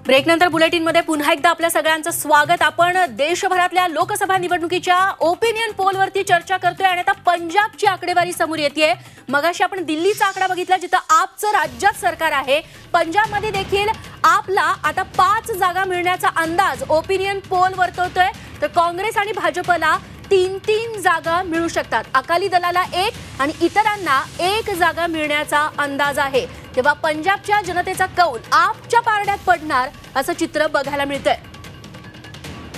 ब्रेकनंतर बुलेटिनमध्ये पुन्हा एकदा आपल्या सगळ्यांचं स्वागत। आपण देशभरातल्या लोकसभा निवडणुकीच्या ओपिनियन पोलवरती चर्चा करतोय आणि आता पंजाबची आकडेवारी समोर येतेय। मगाशी आपण दिल्लीचा आकडा बघितला जिथं आपचं राज्यात सरकार आहे। पंजाबमध्ये देखील आपला आता 5 जागा मिळण्याचा अंदाज ओपिनियन पोल वर्तवतोय। तर काँग्रेस आणि भाजपला 3 जागा मिळू शकतात। अकाली दलाला 1 आणि इतरांना 1 जागा मिळण्याचा अंदाज आहे। तेव्हा पंजाबच्या जनतेचा कौल आपच्या पारड्यात पडणार असं चित्र बघायला मिळतंय।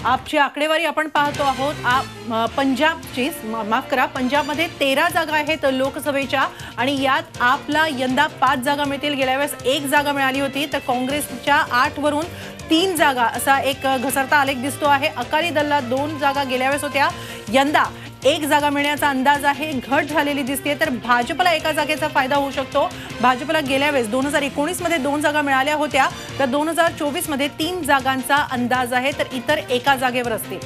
आपची आकडेवारी आपण पाहतो आहोत। पंजाबची माफ करा, पंजाबमध्ये 13 जागा आहेत लोकसभेच्या आणि यात आपला यंदा 5 जागा मिळतील। गेल्या वेळेस 1 जागा मिळाली होती, तर काँग्रेसच्या 8 वरून 3 जागा असा एक घसरता आलेख दिसतो आहे। अकाली दलला 2 जागा गेल्या वेळेस होत्या, यंदा 1 जागा मिळण्याचा अंदाज आहे। घट झालेली दिसते, तर भाजपला 1 जागेचा फायदा होऊ शकतो। भाजपला गेल्या वेळेस 2019 मध्ये 2 जागा मिळाल्या होत्या, तर 2024 मध्ये 3 जागांचा अंदाज आहे, तर इतर 1 जागेवर असतील।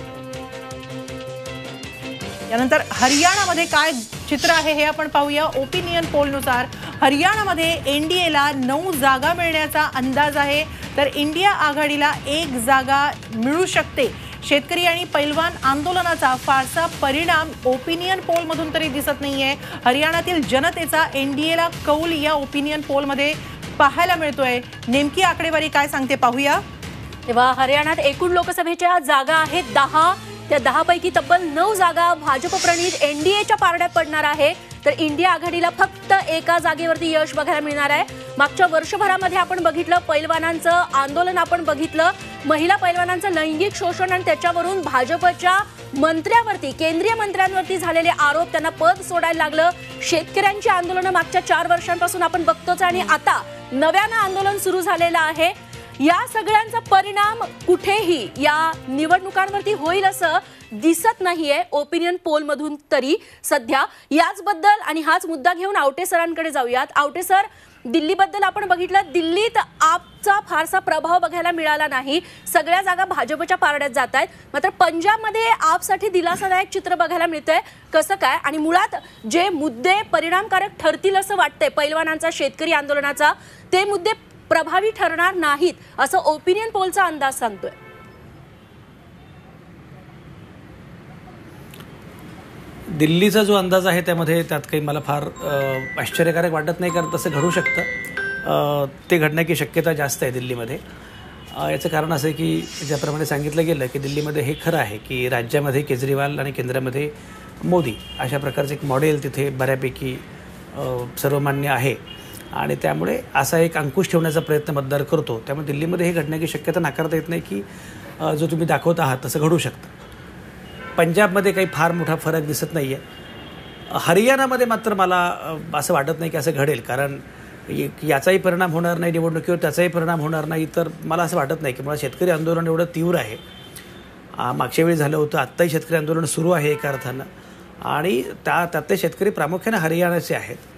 यानंतर हरियाणामध्ये काय चित्र आहे हे आपण पाहूया। ओपिनियन पोलनुसार हरियाणामध्ये एनडीएला 9 जागा मिळण्याचा अंदाज आहे, तर इंडिया आघाडीला 1 जागा मिळू शकते। शेतकरी आणि पैलवान आंदोलनाचा फारसा परिणाम ओपिनियन पोलमधून तरी दिसत नाहीये। हरियाणातील जनतेचा एनडीएला कौल या ओपिनियन पोलमध्ये पाहायला मिळतोय। नेमकी आकडेवारी काय सांगते पाहूया। तेव्हा हरियाणात एकूण लोकसभेच्या जागा आहेत 10, त्या 10 पैकी तब्बल 9 जागा भाजप प्रणित एनडीएच्या पारड्यात पडणार आहे, तर इंडिया आघाडीला फक्त 1 जागेवरती यश बघायला मिळणार आहे। मागच्या वर्षभरामध्ये आपण बघितलं पैलवानांचं आंदोलन, आपण बघितलं महिला पैलवानांचं लैंगिक शोषण आणि त्याच्यावरून भाजपच्या मंत्र्यावरती, केंद्रीय मंत्र्यांवरती झालेले आरोप, त्यांना पद सोडायला लागलं। शेतकऱ्यांची आंदोलनं मागच्या 4 वर्षांपासून आपण बघतोच आणि आता नव्यानं आंदोलन सुरू झालेलं आहे। या सगळ्यांचा परिणाम कुठेही या निवडणुकांवरती होईल असं दिसत नाहीये ओपिनियन पोल मधून तरी सध्या। याचबद्दल आणि हाच मुद्दा घेऊन आवटे सरांकडे जाऊयात। आवटे सर, दिल्लीबद्दल आपण बघितलं, दिल्लीत आपचा फारसा प्रभाव बघायला मिळाला नाही, सगळ्या जागा भाजपच्या पारड्यात जात आहेत। मात्र पंजाबमध्ये आपसाठी दिलासादायक चित्र बघायला मिळतंय, कसं काय? आणि मुळात जे मुद्दे परिणामकारक ठरतील असं वाटतंय पैलवानांचा, शेतकरी आंदोलनाचा, ते मुद्दे प्रभावी ठरणार नाहीत असं ओपिनियन पोलचा अंदाज सांगतोय। दिल्लीचा जो अंदाज आहे त्यामध्ये त्यात काही मला फार आश्चर्यकारक वाटत नाही, कारण तसं घडू शकतं, ते घडण्याची शक्यता जास्त आहे दिल्लीमध्ये। याचं कारण असं आहे की ज्याप्रमाणे सांगितलं गेलं की दिल्लीमध्ये हे खरं आहे की राज्यामध्ये केजरीवाल आणि केंद्रामध्ये मोदी अशा प्रकारचं एक मॉडेल तिथे बऱ्यापैकी सर्वमान्य आहे आणि त्यामुळे असा एक अंकुश ठेवण्याचा प्रयत्न मतदार करतो। त्यामुळे दिल्लीमध्ये हे घडण्याची शक्यता नाकारता येत नाही की जो तुम्ही दाखवत आहात तसं घडू शकतं। पंजाबमध्ये काही फार मोठा फरक दिसत नाही आहे। हरियाणामध्ये मात्र मला असं वाटत नाही की असं घडेल, कारण याचाही परिणाम होणार नाही निवडणुकीवर, त्याचाही परिणाम होणार नाही, तर मला असं वाटत नाही की मला शेतकरी आंदोलन एवढं तीव्र आहे। मागच्या वेळी झालं होतं, आत्ताही शेतकरी आंदोलन सुरू आहे एका अर्थानं, आणि त्यातले शेतकरी प्रामुख्याने हरियाणाचे आहेत।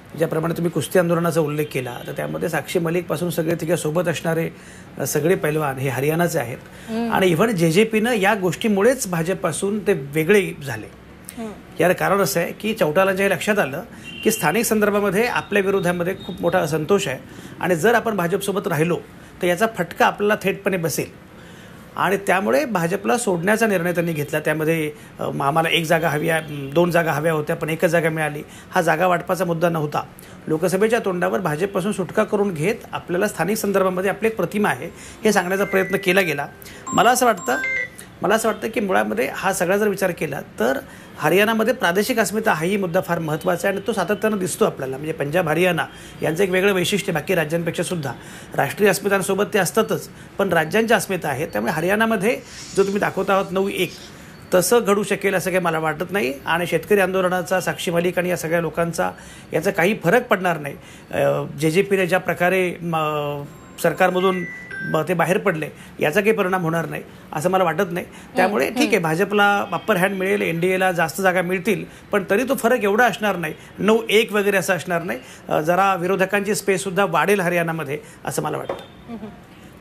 ज्याप्रमाणे तुम्ही कुस्ती आंदोलनाचा उल्लेख केला, तर त्यामध्ये साक्षी मलिकपासून सगळे तिच्यासोबत असणारे सगळे पैलवान हे हरियाणाचे आहेत आणि इव्हन जेजेपीनं या गोष्टीमुळेच भाजपपासून ते वेगळे झाले। याला कारण असं आहे की चौटालांच्या हे लक्षात आलं की स्थानिक संदर्भामध्ये आपल्या विरोधामध्ये खूप मोठा असंतोष आहे आणि जर आपण भाजपसोबत राहिलो तर याचा फटका आपल्याला थेटपणे बसेल आणि त्यामुळे भाजपला सोडण्याचा निर्णय त्यांनी घेतला। त्यामध्ये आम्हाला 1 जागा हवी आहे, 2 जागा हव्या होत्या पण 1 जागा मिळाली, हा जागा वाटपाचा मुद्दा नव्हता। लोकसभेच्या तोंडावर भाजपपासून सुटका करून घेत आपल्याला स्थानिक संदर्भामध्ये आपली एक प्रतिमा आहे हे सांगण्याचा प्रयत्न केला गेला। मला असं वाटतं की मुळामध्ये हा सगळा जर विचार केला तर हरियाणामध्ये प्रादेशिक अस्मिता हाही मुद्दा फार महत्त्वाचा आहे आणि तो सातत्यानं दिसतो आपल्याला। म्हणजे पंजाब हरियाणा यांचं एक वेगळं वैशिष्ट्य बाकी राज्यांपेक्षा सुद्धा, राष्ट्रीय अस्मितांसोबत ते असतातच पण राज्यांच्या अस्मिता आहेत। त्यामुळे हरियाणामध्ये जो तुम्ही दाखवत आहोत 9-1 तसं घडू शकेल असं काही मला वाटत नाही आणि शेतकरी आंदोलनाचा, साक्षी मलिक आणि या सगळ्या लोकांचा याचा काही फरक पडणार नाही। जेजेपीने ज्या प्रकारे सरकारमधून ते बाहेर पडले याचा काही परिणाम होणार नाही असं मला वाटत नाही। त्यामुळे ठीक आहे, भाजपला अप्पर हँड मिळेल, एनडीएला जास्त जागा मिळतील, पण तरी तो फरक एवढा असणार नाही, 9-1 वगैरे असं असणार नाही। जरा विरोधकांची स्पेससुद्धा वाढेल हरियाणामध्ये असं मला वाटतं।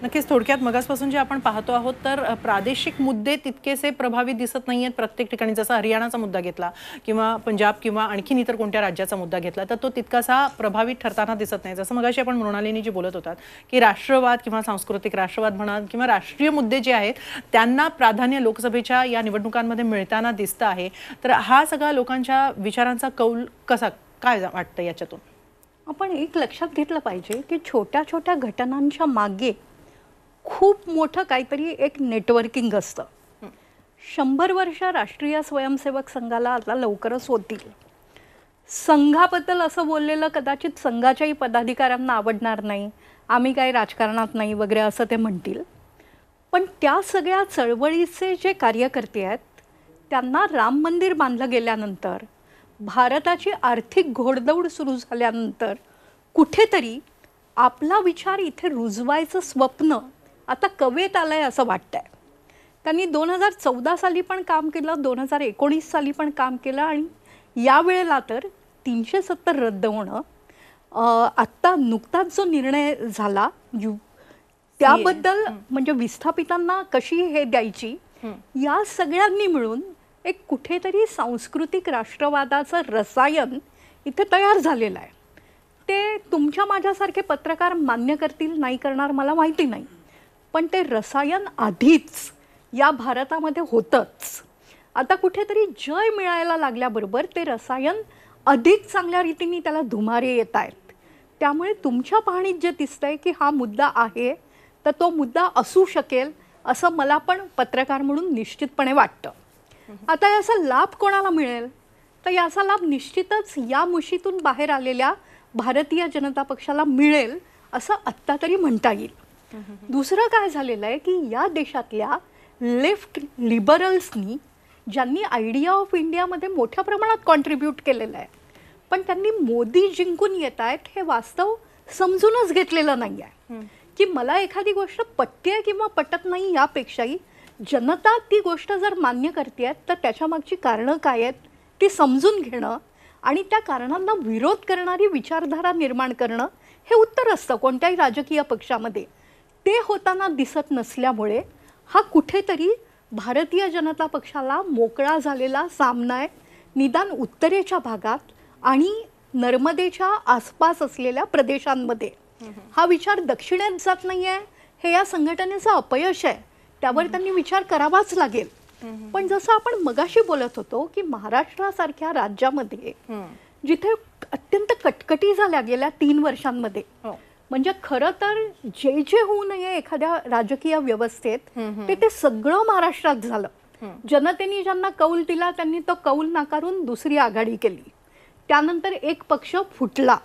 नक्कीच थोडक्यात मगासपासून जे आपण पाहतो आहोत तर प्रादेशिक मुद्दे तितकेसे प्रभावी दिसत नाहीयेत प्रत्येक ठिकाणी. जसा हरियाणाचा मुद्दा घेतला किंवा पंजाब किंवा आणखीन इतर कोणत्या राज्याचा मुद्दा घेतला तर तो तितकासा प्रभावी ठरताना दिसत नाही. जसं मगाशी आपण मृणालिनी जी बोलत होतात की राष्ट्रवाद किंवा सांस्कृतिक राष्ट्रवाद म्हणा किंवा राष्ट्रीय मुद्दे जे आहेत त्यांना प्राधान्य लोकसभेच्या या निवडणुकांमध्ये मिळताना दिसतं आहे. तर हा सगळा लोकांच्या विचारांचा कौल कसा काय वाटतं याच्यातून? आपण एक लक्षात घेतलं पाहिजे की छोट्या छोट्या घटनांच्या मागे खूप मोठं काहीतरी एक नेटवर्किंग असतं. 100 वर्ष राष्ट्रीय स्वयंसेवक संघाला आता लवकरच होतील. संघाबद्दल असं बोललेलं कदाचित संघाच्याही पदाधिकाऱ्यांना आवडणार नाही, आम्ही काही राजकारणात नाही वगैरे असं ते म्हणतील. पण त्या सगळ्या चळवळीचे जे कार्यकर्ते आहेत त्यांना राम मंदिर बांधलं गेल्यानंतर, भारताची आर्थिक घोडदौड सुरू झाल्यानंतर कुठेतरी आपला विचार इथे रुजवायचं स्वप्न आता कवेत आलंय असं वाटतंय. त्यांनी 2014 साली पण काम केलं, 2019 साली पण काम केलं आणि यावेळेला तर 370 रद्द होणं, आत्ता नुकताच जो निर्णय झाला त्याबद्दल म्हणजे विस्थापितांना कशी हे द्यायची, या सगळ्यांनी मिळून एक कुठेतरी सांस्कृतिक राष्ट्रवादाचं रसायन इथे तयार झालेलं आहे. ते तुमच्या माझ्यासारखे पत्रकार मान्य करतील नाही करणार मला माहिती नाही, पण ते रसायन आधीच या भारतामध्ये होतंच. आता कुठेतरी जय मिळायला लागल्याबरोबर ते रसायन अधिक चांगल्या रीतीने त्याला धुमारे येत आहेत. त्यामुळे तुमच्या पाहणीत जे दिसतंय की हा मुद्दा आहे तर तो मुद्दा असू शकेल असं मला पण पत्रकार म्हणून निश्चितपणे वाटतं. आता याचा लाभ कोणाला मिळेल तर याचा लाभ निश्चितच या मुशीतून बाहेर आलेल्या भारतीय जनता पक्षाला मिळेल असं आत्ता तरी म्हणता येईल. दुसरं काय झालेलं आहे की या देशातल्या लेफ्ट लिबरल्सनी ज्यांनी आयडिया ऑफ इंडियामध्ये मोठ्या प्रमाणात कॉन्ट्रीब्यूट केलेलं आहे, पण त्यांनी मोदी जिंकून येत आहेत हे वास्तव समजूनच घेतलेलं नाही आहे. की मला एखादी गोष्ट पटते किंवा पटत नाही यापेक्षाही जनता ती गोष्ट जर मान्य करते तर त्याच्यामागची कारणं काय आहेत ती समजून घेणं आणि त्या कारणांना विरोध करणारी विचारधारा निर्माण करणं हे उत्तर असतं कोणत्याही राजकीय पक्षामध्ये. ते होताना दिसत नसल्यामुळे हा कुठेतरी भारतीय जनता पक्षाला मोकळा झालेला सामना आहे. निदान उत्तरेच्या भागात आणि नर्मदेच्या आसपास असलेल्या प्रदेशांमध्ये हा विचार दक्षिणेत जात नाही आहे, हे या संघटनेचं अपयश आहे. त्यावर त्यांनी विचार करावाच लागेल. पण जसं आपण मगाशी बोलत होतो की महाराष्ट्रासारख्या राज्यामध्ये जिथे अत्यंत कटकटी झाल्या गेल्या 3 वर्षांमध्ये, म्हणजे खरं तर जे जे होऊ नये एखाद्या राजकीय व्यवस्थेत ते सगळं महाराष्ट्रात झालं. जनतेने ज्यांना कौल दिला त्यांनी तो कौल नाकारून दुसरी आघाडी केली. त्यानंतर एक पक्ष फुटला,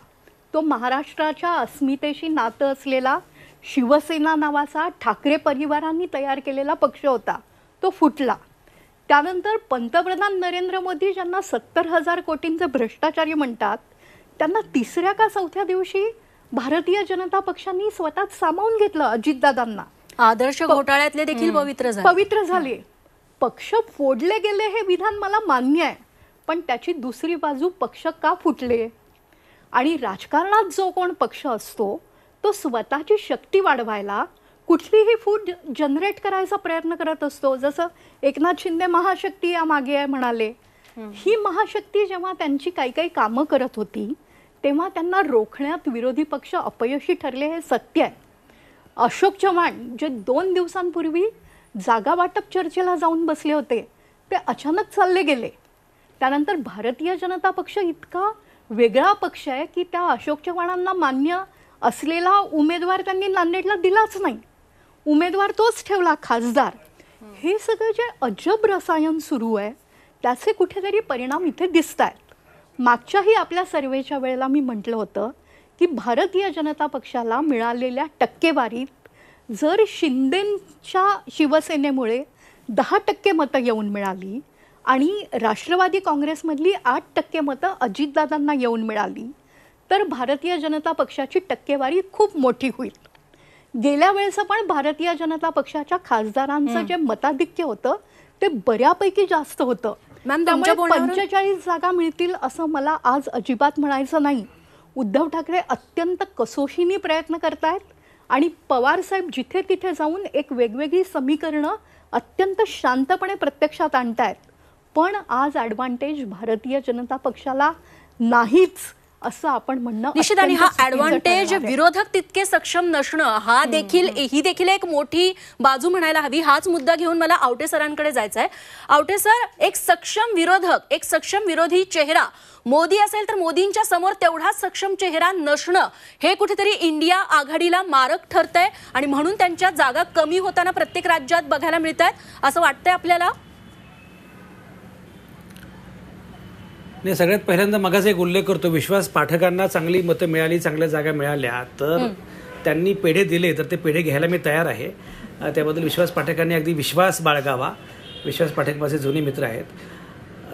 तो महाराष्ट्राच्या अस्मितेशी नातं असलेला शिवसेना नावाचा ठाकरे परिवारांनी तयार केलेला पक्ष होता, तो फुटला. त्यानंतर पंतप्रधान नरेंद्र मोदी ज्यांना 70,000 कोटींचे भ्रष्टाचारी म्हणतात त्यांना तिसऱ्या का चौथ्या दिवशी भारतीय जनता पक्षांनी स्वतःच सामावून घेतलं. अजितदादांना आदर्श घोटाळ्यातले देखील पवित्र झाले. पक्ष फोडले गेले हे विधान मला मान्य आहे, पण त्याची दुसरी बाजू पक्ष का फुटले आणि राजकारणात जो कोण पक्ष असतो तो स्वतःची शक्ती वाढवायला कुठलीही फूट जनरेट करायचा प्रयत्न करत असतो. जसं एकनाथ शिंदे महाशक्ती या मागे आहे म्हणाले, ही महाशक्ती जेव्हा त्यांची काही काही कामं करत होती तेव्हा त्यांना रोखण्यात विरोधी पक्ष अपयशी ठरले हे सत्य आहे. अशोक चव्हाण जे 2 दिवसांपूर्वी जागा वाटप चर्चेला जाऊन बसले होते ते अचानक चालले गेले. त्यानंतर भारतीय जनता पक्ष इतका वेगळा पक्ष आहे की त्या अशोक चव्हाणांना मान्य असलेला उमेदवार त्यांनी नांदेडला दिलाच नाही, उमेदवार तोच ठेवला खासदार. हे सगळं जे अजब रसायन सुरू आहे त्याचे कुठेतरी परिणाम इथे दिसत आहेत. मागच्याही आपल्या सर्वेच्या वेळेला मी म्हटलं होतं की भारतीय जनता पक्षाला मिळालेल्या टक्केवारीत जर शिंदेंच्या शिवसेनेमुळे 10% मतं येऊन मिळाली आणि राष्ट्रवादी काँग्रेसमधली 8% मतं अजितदादांना येऊन मिळाली तर भारतीय जनता पक्षाची टक्केवारी खूप मोठी होईल. गेल्या वेळेस पण भारतीय जनता पक्षाच्या खासदारांचं जे मताधिक्य होतं ते बऱ्यापैकी जास्त होतं. त्यामुळे 45 जागा मिळतील असं मला आज अजिबात म्हणायचं नाही. उद्धव ठाकरे अत्यंत कसोशीने प्रयत्न करतायत आणि पवारसाहेब जिथे तिथे जाऊन एक वेगवेगळी समीकरणं अत्यंत शांतपणे प्रत्यक्षात आणतायत. पण आज ॲडव्हान्टेज भारतीय जनता पक्षाला नाहीच असं आपण म्हणणं निश्चित. आणि हा अत्यंत चुकीचं ॲडव्हान्टेज ठरणार आहे. विरोधक तितके सक्षम नसणं ही देखील एक मोठी बाजू म्हणायला हवी. हाच मुद्दा घेऊन मला आवटे सरांकडे जायचं आहे. आवटे सर, एक सक्षम विरोधक, एक सक्षम विरोधी चेहरा मोदी असेल तर मोदींच्या समोर तेवढाच सक्षम चेहरा नसणं हे कुठेतरी इंडिया आघाडीला मारक ठरतंय आणि म्हणून त्यांच्या जागा कमी होताना प्रत्येक राज्यात बघायला मिळत आहेत असं वाटतंय आपल्याला. नाही, सगळ्यात पहिल्यांदा मगाच एक उल्लेख करतो, विश्वास पाठकांना चांगली मतं मिळाली, चांगल्या जागा मिळाल्या तर त्यांनी पेढे दिले तर ते पेढे घ्यायला मी तयार आहे. त्याबद्दल विश्वास पाठकांनी अगदी विश्वास बाळगावा. विश्वास पाठक माझे जुने मित्र आहेत.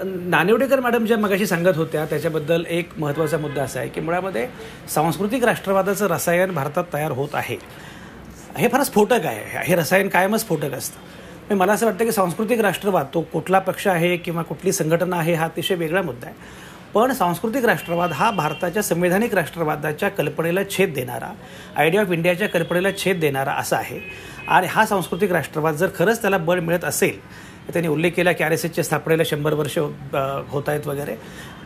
नानिवडेकर मॅडम ज्या मगाशी सांगत होत्या त्याच्याबद्दल एक महत्त्वाचा मुद्दा असा आहे की मुळामध्ये सांस्कृतिक राष्ट्रवादाचं रसायन भारतात तयार होत आहे. हे फार स्फोटक आहे. हे रसायन कायमच स्फोटक असतं. मला असं वाटतं की सांस्कृतिक राष्ट्रवाद तो कुठला पक्ष आहे किंवा कुठली संघटना आहे हा अतिशय वेगळा मुद्दा आहे. पण सांस्कृतिक राष्ट्रवाद हा भारताच्या संवैधानिक राष्ट्रवादाच्या कल्पनेला छेद देणारा, आयडिया ऑफ इंडियाच्या कल्पनेला छेद देणारा असा आहे. आणि हा सांस्कृतिक राष्ट्रवाद जर खरंच त्याला बळ मिळत असेल, त्यांनी उल्लेख केला की RSSच्या स्थापनेला 100 वर्ष होत आहेत वगैरे.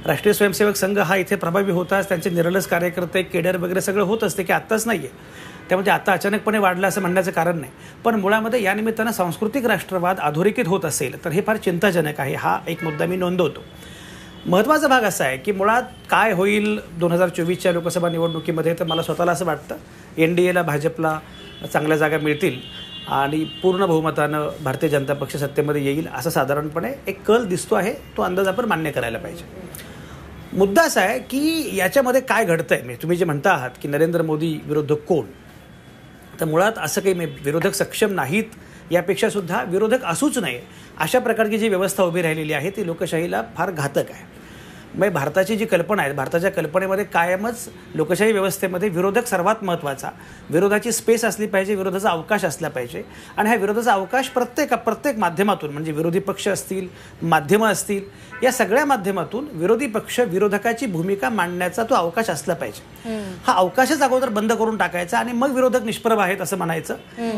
राष्ट्रीय स्वयंसेवक संघ हा इथे प्रभावी होताच, त्यांचे निरलस कार्यकर्ते, केडर वगैरे सगळं होत असते की आत्ताच नाही आहे. त्यामध्ये आता अचानकपणे वाढलं असं म्हणण्याचं कारण नाही. पण मुळामध्ये या निमित्तानं सांस्कृतिक राष्ट्रवाद अधोरेखित होत असेल तर हे फार चिंताजनक आहे. हा एक मुद्दा मी नोंदवतो. महत्त्वाचा भाग असा आहे की मुळात काय होईल 2024च्या लोकसभा निवडणुकीमध्ये, तर मला स्वतःला असं वाटतं NDAला, भाजपला चांगल्या जागा मिळतील आणि पूर्ण बहुमतानं भारतीय जनता पक्ष सत्तेमध्ये येईल असं साधारणपणे एक कल दिसतो आहे. तो अंदाज आपण मान्य करायला पाहिजे. मुद्दा असा आहे की याच्यामध्ये काय घडतं आहे. तुम्ही जे म्हणता आहात की नरेंद्र मोदी विरुद्ध कोण, तर मुळात असं काही विरोधक सक्षम नाहीत यापेक्षा सुद्धा विरोधक असूच नये अशा प्रकारची जी व्यवस्था उभी राहिलेली आहे ती लोकशाहीला फार घातक आहे. म्हणजे भारताची जी कल्पना आहे, भारताच्या कल्पनेमध्ये कायमच लोकशाही व्यवस्थेमध्ये विरोधक सर्वात महत्त्वाचा, विरोधाची स्पेस असली पाहिजे, विरोधाचा अवकाश असला पाहिजे. आणि हा विरोधाचा अवकाश प्रत्येक माध्यमातून, म्हणजे विरोधी पक्ष असतील, माध्यमं असतील, या सगळ्या माध्यमातून विरोधी पक्ष विरोधकाची भूमिका मांडण्याचा तो अवकाश असला पाहिजे. हा अवकाशच अगोदर बंद करून टाकायचा आणि मग विरोधक निष्प्रभ आहेत असं म्हणायचं,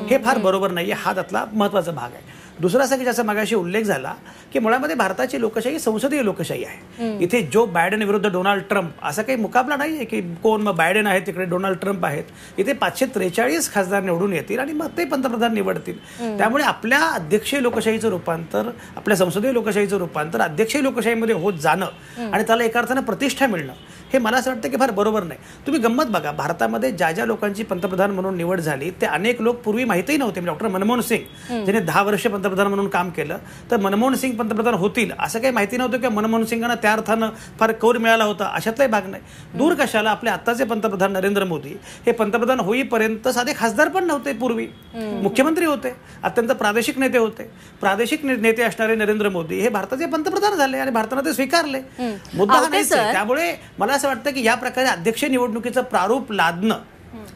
हे फार बरोबर नाही आहे. हा त्यातला महत्त्वाचा भाग आहे. दुसरा असा की ज्याचा मगाशी उल्लेख झाला की मुळामध्ये भारताची लोकशाही संसदीय लोकशाही आहे. इथे जो बायडेन विरुद्ध डोनाल्ड ट्रम्प असा काही मुकाबला नाही आहे की कोण मग बायडेन आहे तिकडे डोनाल्ड ट्रम्प आहेत. इथे 543 खासदार निवडून येतील आणि मग ते पंतप्रधान निवडतील. त्यामुळे आपल्या अध्यक्षीय लोकशाहीचं रूपांतर, आपल्या संसदीय लोकशाहीचं रूपांतर अध्यक्षीय लोकशाहीमध्ये होत जाणं आणि त्याला एका अर्थानं प्रतिष्ठा मिळणं हे मला असं वाटतं की फार बरोबर नाही. तुम्ही गंमत बघा, भारतामध्ये ज्या लोकांची पंतप्रधान म्हणून निवड झाली ते अनेक लोक पूर्वी माहितीही नव्हते. डॉक्टर मनमोहन सिंग ज्याने 10 वर्ष पंतप्रधान म्हणून काम केलं, तर मनमोहन सिंग पंतप्रधान होतील असं काही माहिती नव्हतं किंवा मनमोहन सिंगांना त्या अर्थानं फार कौल मिळाला होता अशातलाही भाग नाही. दूर कशाला, आपले आत्ताचे पंतप्रधान नरेंद्र मोदी हे पंतप्रधान होईपर्यंत साधे खासदार पण नव्हते. पूर्वी मुख्यमंत्री होते, अत्यंत प्रादेशिक नेते होते. प्रादेशिक नेते असणारे नरेंद्र मोदी हे भारताचे पंतप्रधान झाले आणि भारताने ते स्वीकारले. मुद्दा हा नाहीच आहे. त्यामुळे मला असं वाटतं की या प्रकारे अध्यक्षीय निवडणुकीचं प्रारूप लादणं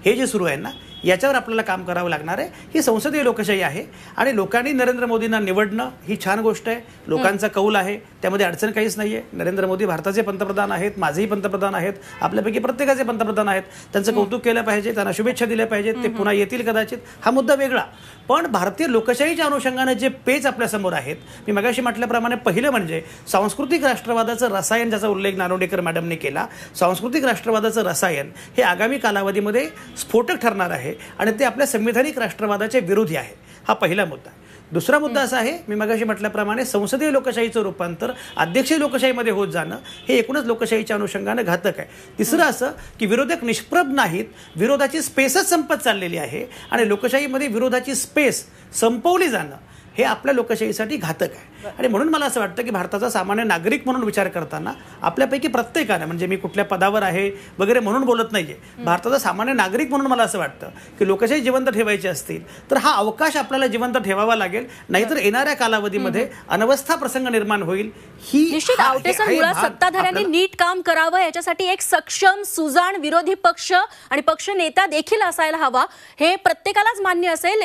हे जे सुरू आहे ना, याच्यावर आपल्याला काम करावं लागणार आहे. ही संसदीय लोकशाही आहे आणि लोकांनी नरेंद्र मोदींना निवडणं ही छान गोष्ट आहे. लोकांचा कौल आहे, त्यामध्ये अडचण काहीच नाही आहे. नरेंद्र मोदी भारताचे पंतप्रधान आहेत, माझेही पंतप्रधान आहेत, आपल्यापैकी प्रत्येकाचे पंतप्रधान आहेत. त्यांचं कौतुक केलं पाहिजे, त्यांना शुभेच्छा दिल्या पाहिजेत. ते पुन्हा येतील कदाचित, हा मुद्दा वेगळा. पण भारतीय लोकशाहीच्या अनुषंगाने जे पेच आपल्यासमोर आहेत, मी मगाशी म्हटल्याप्रमाणे पहिलं म्हणजे सांस्कृतिक राष्ट्रवादाचं रसायन, ज्याचा उल्लेख नारोडेकर मॅडमने केला. सांस्कृतिक राष्ट्रवादाचं रसायन हे आगामी कालावधीमध्ये स्फोटक ठरणार आहे आणि ते आपल्या संविधानिक राष्ट्रवादाच्या विरोधी आहे. हा पहिला मुद्दा. दुसरा मुद्दा असा आहे, मी मगाशी म्हटल्याप्रमाणे संसदीय लोकशाहीचं रूपांतर अध्यक्षीय लोकशाहीमध्ये होत जाणं हे एकूणच लोकशाहीच्या अनुषंगाने घातक आहे. तिसरं असं की विरोधक निष्प्रभ नाहीत, विरोधाची स्पेसच संपत चाललेली आहे आणि लोकशाहीमध्ये विरोधाची स्पेस संपवली जाणं हे आपल्या लोकशाहीसाठी घातक आहे. आणि म्हणून मला असं वाटतं की भारताचा सामान्य नागरिक म्हणून विचार करताना आपल्यापैकी प्रत्येकाने, म्हणजे मी कुठल्या पदावर आहे वगैरे म्हणून बोलत नाहीये, भारताचा सामान्य नागरिक म्हणून मला असं वाटतं की लोकशाही जिवंत ठेवायची असतील तर हा अवकाश आपल्याला जिवंत ठेवावा लागेल. नाहीतर येणाऱ्या कालावधीमध्ये अनवस्था प्रसंग निर्माण होईल. ही निश्चित आवटे सर, मुळात सत्ताधाऱ्यांनी नीट काम करावं याच्यासाठी एक सक्षम सुजाण विरोधी पक्ष आणि पक्ष नेता देखील असायला हवा. हे प्रत्येकालाच मान्य असेल,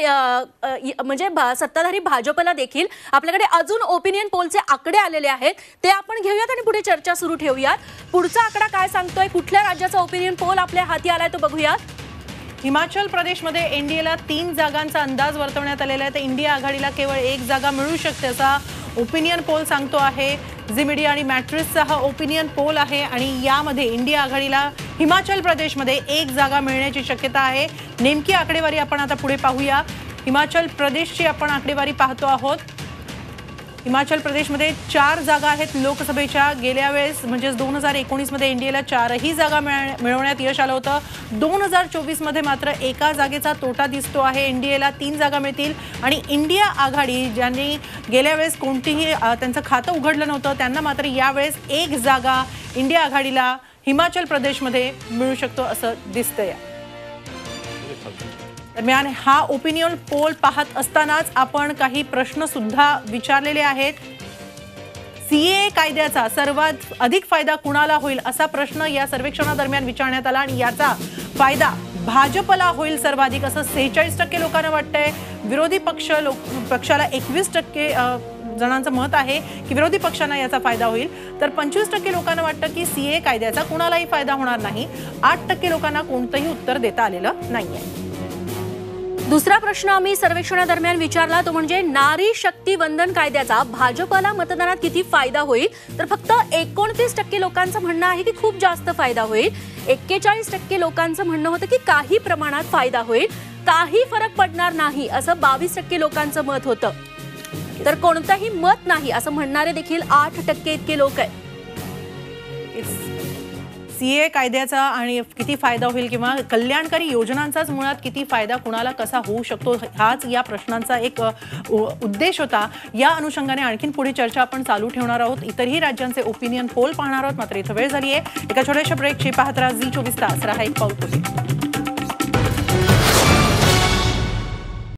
म्हणजे सत्ताधारी भाजपला देखील. आपल्याकडे अजून ओपिनियन पोलचे आकडे आलेले आहेत, ते आपण घेऊयात आणि पुढे चर्चा सुरू ठेवूयात. पुढचा आकडा काय सांगतोय, कुठल्या राज्याचा ओपिनियन पोल आपल्या हाती आलाय तो बघूयात. हिमाचल प्रदेशमध्ये एनडीएला 3 जागांचा अंदाज वर्तवण्यात आलेला आहे, तर इंडिया आघाडीला केवळ 1 जागा मिळू शकते असा ओपिनियन पोल सांगतो आहे. झी मीडिया आणि मॅट्रिसचा हा ओपिनियन पोल आहे आणि यामध्ये इंडिया आघाडीला हिमाचल प्रदेशमध्ये 1 जागा मिळण्याची शक्यता आहे. नेमकी आकडेवारी आपण आता पुढे पाहूया. हिमाचल प्रदेशची आपण आकडेवारी पाहतो आहोत. हिमाचल प्रदेशमध्ये 4 जागा आहेत लोकसभेच्या. गेल्या वेळेस म्हणजे 2019 मध्ये एनडीएला 4ही जागा मिळवण्यात यश आलं होतं. 2024 मध्ये मात्र 1 जागेचा तोटा दिसतो आहे. एनडीएला 3 जागा मिळतील आणि इंडिया आघाडी ज्यांनी गेल्या वेळेस कोणतीही त्यांचं खातं उघडलं नव्हतं त्यांना मात्र यावेळेस 1 जागा इंडिया आघाडीला हिमाचल प्रदेशमध्ये मिळू शकतो असं दिसतंय. दरम्यान हा ओपिनियन पोल पाहत असतानाच आपण काही प्रश्न सुद्धा विचारलेले आहेत. सीए कायद्याचा सर्वात अधिक फायदा कुणाला होईल असा प्रश्न या सर्वेक्षणादरम्यान विचारण्यात आला आणि याचा फायदा भाजपला होईल सर्वाधिक असं 46% लोकांना वाटतंय. विरोधी पक्षाला 21% जणांचं मत आहे की विरोधी पक्षांना याचा फायदा होईल, तर 25% लोकांना वाटतं की सीए कायद्याचा कुणालाही फायदा होणार नाही. 8% लोकांना कोणतंही उत्तर देता आलेलं नाहीये. दुसरा प्रश्न आम्ही सर्वेक्षणादरम्यान विचारला तो म्हणजे नारी शक्ती वंदन कायद्याचा भाजपला मतदानात किती फायदा होईल, तर फक्त 29% लोकांचं म्हणणं आहे की खूप जास्त फायदा होईल. 41% लोकांचं म्हणणं होतं की काही प्रमाणात फायदा होईल, काही फरक पडणार नाही असं 22% लोकांचं मत होतं. तर कोणतंही मत नाही असं म्हणणारे देखील 8% इतके लोक आहेत. सीए कायद्याचा आणि किती फायदा होईल किंवा कल्याणकारी योजनांचाच मुळात किती फायदा कुणाला कसा होऊ शकतो हाच या प्रश्नांचा एक उद्देश होता. या अनुषंगाने आणखीन पुढे चर्चा आपण चालू ठेवणार आहोत. इतरही राज्यांचे ओपिनियन पोल पाहणार आहोत. मात्र इथं वेळ झाली आहे एका छोट्याशा ब्रेकची. पाहत राहा झी 24 तास. रहा एक पाऊल पुढे.